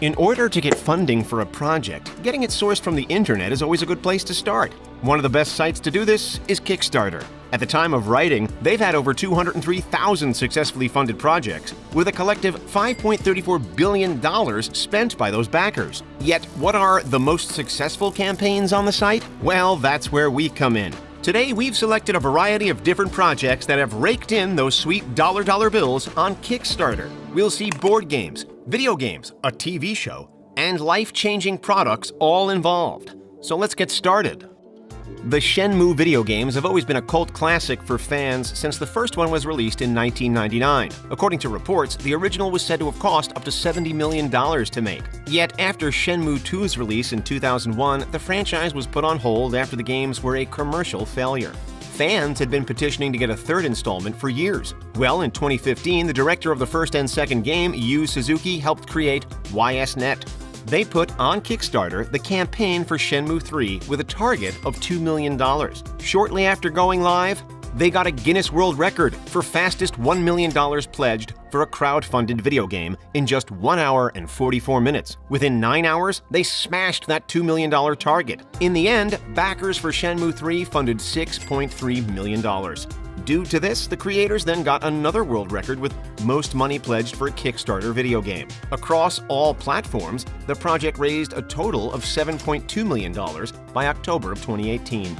In order to get funding for a project, getting it sourced from the internet is always a good place to start. One of the best sites to do this is Kickstarter. At the time of writing, they've had over 203,000 successfully funded projects, with a collective $5.34 billion spent by those backers. Yet, what are the most successful campaigns on the site? Well, that's where we come in. Today, we've selected a variety of different projects that have raked in those sweet dollar bills on Kickstarter. We'll see board games, video games, a TV show, and life-changing products all involved. So let's get started. The Shenmue video games have always been a cult classic for fans since the first one was released in 1999. According to reports, the original was said to have cost up to $70 million to make. Yet after Shenmue II's release in 2001, the franchise was put on hold after the games were a commercial failure. Fans had been petitioning to get a third installment for years. Well, in 2015, the director of the first and second game, Yu Suzuki, helped create YSNet. They put on Kickstarter the campaign for Shenmue III with a target of $2 million. Shortly after going live, they got a Guinness World Record for fastest $1 million pledged for a crowdfunded video game in just 1 hour and 44 minutes. Within 9 hours, they smashed that $2 million target. In the end, backers for Shenmue III funded $6.3 million. Due to this, the creators then got another world record with most money pledged for a Kickstarter video game. Across all platforms, the project raised a total of $7.2 million by October of 2018.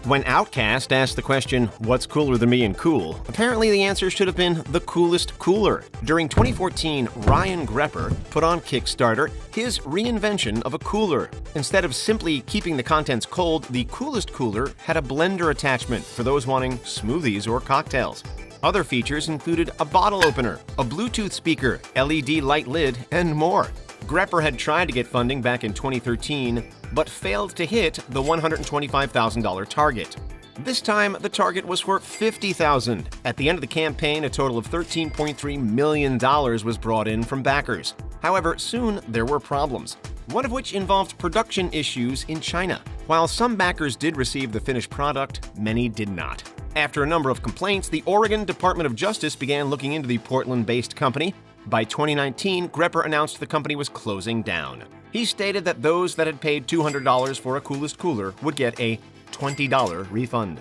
When Outcast asked the question, "What's cooler than me and cool?" apparently the answer should have been the coolest cooler. During 2014, Ryan Grepper put on Kickstarter his reinvention of a cooler. Instead of simply keeping the contents cold, the coolest cooler had a blender attachment for those wanting smoothies or cocktails. Other features included a bottle opener, a Bluetooth speaker, LED light lid, and more. Grepper had tried to get funding back in 2013, but failed to hit the $125,000 target. This time, the target was for $50,000. At the end of the campaign, a total of $13.3 million was brought in from backers. However, soon there were problems, one of which involved production issues in China. While some backers did receive the finished product, many did not. After a number of complaints, the Oregon Department of Justice began looking into the Portland-based company. By 2019, Grepper announced the company was closing down. He stated that those that had paid $200 for a coolest cooler would get a $20 refund.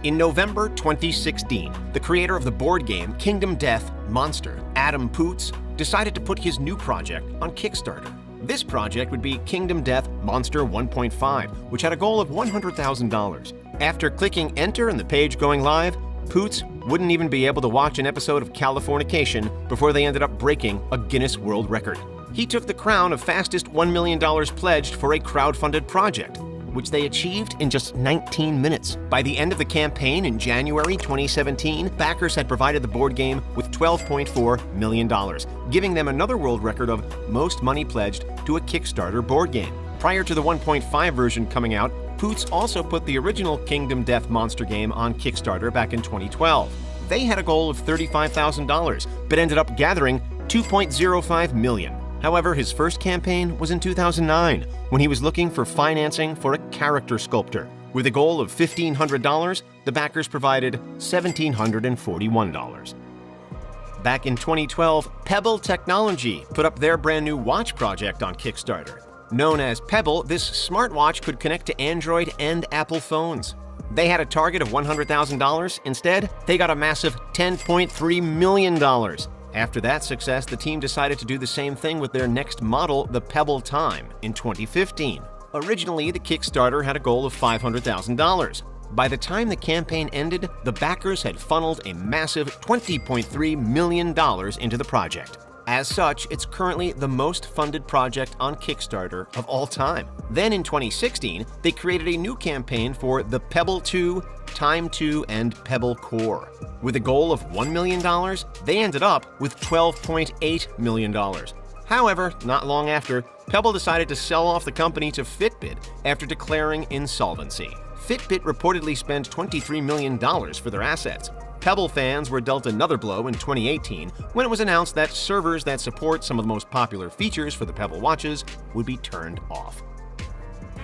In November 2016, the creator of the board game Kingdom Death Monster, Adam Poots, decided to put his new project on Kickstarter. This project would be Kingdom Death Monster 1.5, which had a goal of $100,000. After clicking enter and the page going live, Poots wouldn't even be able to watch an episode of Californication before they ended up breaking a Guinness World Record. He took the crown of fastest $1 million pledged for a crowdfunded project, which they achieved in just 19 minutes. By the end of the campaign in January 2017, backers had provided the board game with $12.4 million, giving them another world record of most money pledged to a Kickstarter board game. Prior to the 1.5 version coming out, Poots also put the original Kingdom Death Monster game on Kickstarter back in 2012. They had a goal of $35,000, but ended up gathering $2.05 million. However, his first campaign was in 2009, when he was looking for financing for a character sculptor. With a goal of $1,500, the backers provided $1,741. Back in 2012, Pebble Technology put up their brand new watch project on Kickstarter. Known as Pebble, this smartwatch could connect to Android and Apple phones. They had a target of $100,000. Instead, they got a massive $10.3 million. After that success, the team decided to do the same thing with their next model, the Pebble Time, in 2015. Originally, the Kickstarter had a goal of $500,000. By the time the campaign ended, the backers had funneled a massive $20.3 million into the project. As such, it's currently the most funded project on Kickstarter of all time. Then in 2016, they created a new campaign for the Pebble 2, Time 2, and Pebble Core. With a goal of $1 million, they ended up with $12.8 million. However, not long after, Pebble decided to sell off the company to Fitbit after declaring insolvency. Fitbit reportedly spent $23 million for their assets. Pebble fans were dealt another blow in 2018 when it was announced that servers that support some of the most popular features for the Pebble watches would be turned off.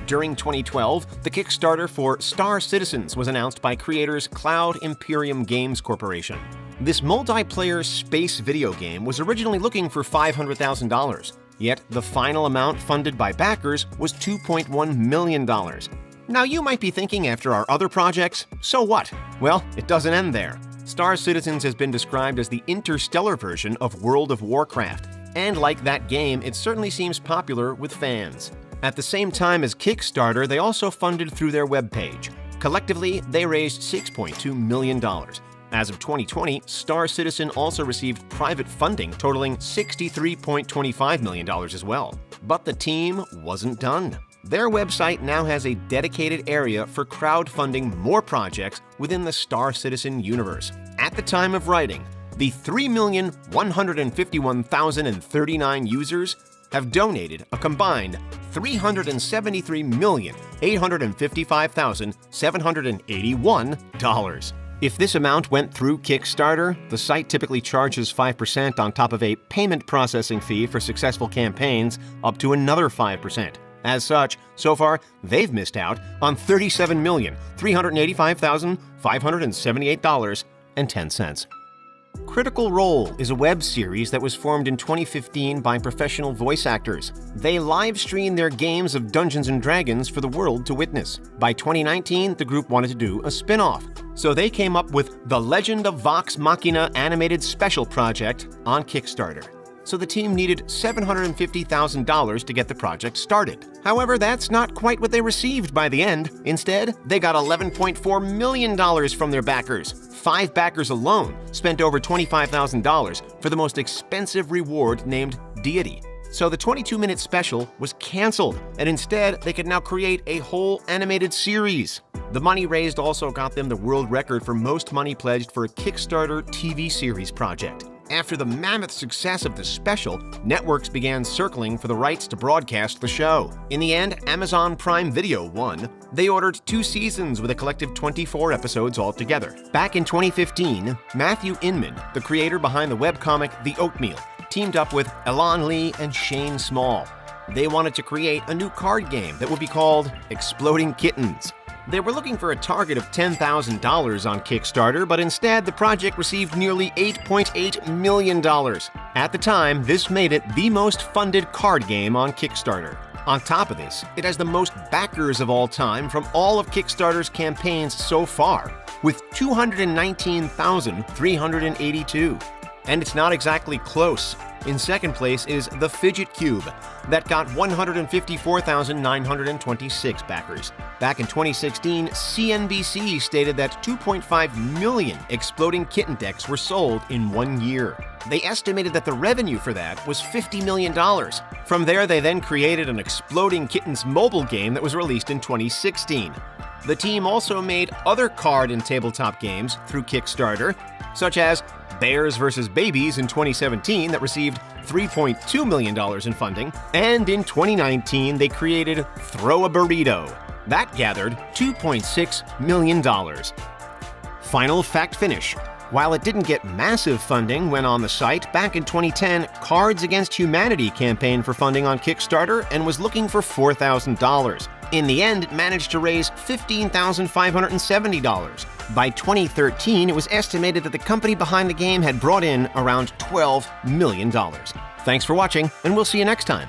During 2012, the Kickstarter for Star Citizens was announced by creators Cloud Imperium Games Corporation. This multiplayer space video game was originally looking for $500,000. Yet the final amount funded by backers was $2.1 million. Now you might be thinking after our other projects, so what? Well, it doesn't end there. Star Citizens has been described as the interstellar version of World of Warcraft, and like that game, it certainly seems popular with fans. At the same time as Kickstarter, they also funded through their webpage. Collectively, they raised $6.2 million. As of 2020, Star Citizen also received private funding totaling $63.25 million as well. But the team wasn't done. Their website now has a dedicated area for crowdfunding more projects within the Star Citizen universe. At the time of writing, the 3,151,039 users have donated a combined $373,855,781. If this amount went through Kickstarter, the site typically charges 5% on top of a payment processing fee for successful campaigns, up to another 5%. As such, so far, they've missed out on $37,385,578.10. Critical Role is a web series that was formed in 2015 by professional voice actors. They live-stream their games of Dungeons & Dragons for the world to witness. By 2019, the group wanted to do a spin-off, so they came up with the Legend of Vox Machina animated special project on Kickstarter. So the team needed $750,000 to get the project started. However, that's not quite what they received by the end. Instead, they got $11.4 million from their backers. 5 backers alone spent over $25,000 for the most expensive reward named Deity. So the 22-minute special was canceled, and instead they could now create a whole animated series. The money raised also got them the world record for most money pledged for a Kickstarter TV series project. After the mammoth success of the special, networks began circling for the rights to broadcast the show. In the end, Amazon Prime Video won. They ordered 2 seasons with a collective 24 episodes altogether. Back in 2015, Matthew Inman, the creator behind the webcomic The Oatmeal, teamed up with Elan Lee and Shane Small. They wanted to create a new card game that would be called Exploding Kittens. They were looking for a target of $10,000 on Kickstarter, but instead the project received nearly $8.8 million. At the time, this made it the most funded card game on Kickstarter. On top of this, it has the most backers of all time from all of Kickstarter's campaigns so far, with 219,382. And it's not exactly close. In second place is The Fidget Cube, that got 154,926 backers. Back in 2016, CNBC stated that 2.5 million Exploding Kitten decks were sold in 1 year. They estimated that the revenue for that was $50 million. From there, they then created an Exploding Kittens mobile game that was released in 2016. The team also made other card and tabletop games through Kickstarter, such as Bears vs. Babies in 2017 that received $3.2 million in funding, and in 2019 they created Throw a Burrito. That gathered $2.6 million. Final fact finish. While it didn't get massive funding when on the site, back in 2010, Cards Against Humanity campaigned for funding on Kickstarter and was looking for $4,000. In the end, it managed to raise $15,570. By 2013, it was estimated that the company behind the game had brought in around $12 million. Thanks for watching, and we'll see you next time.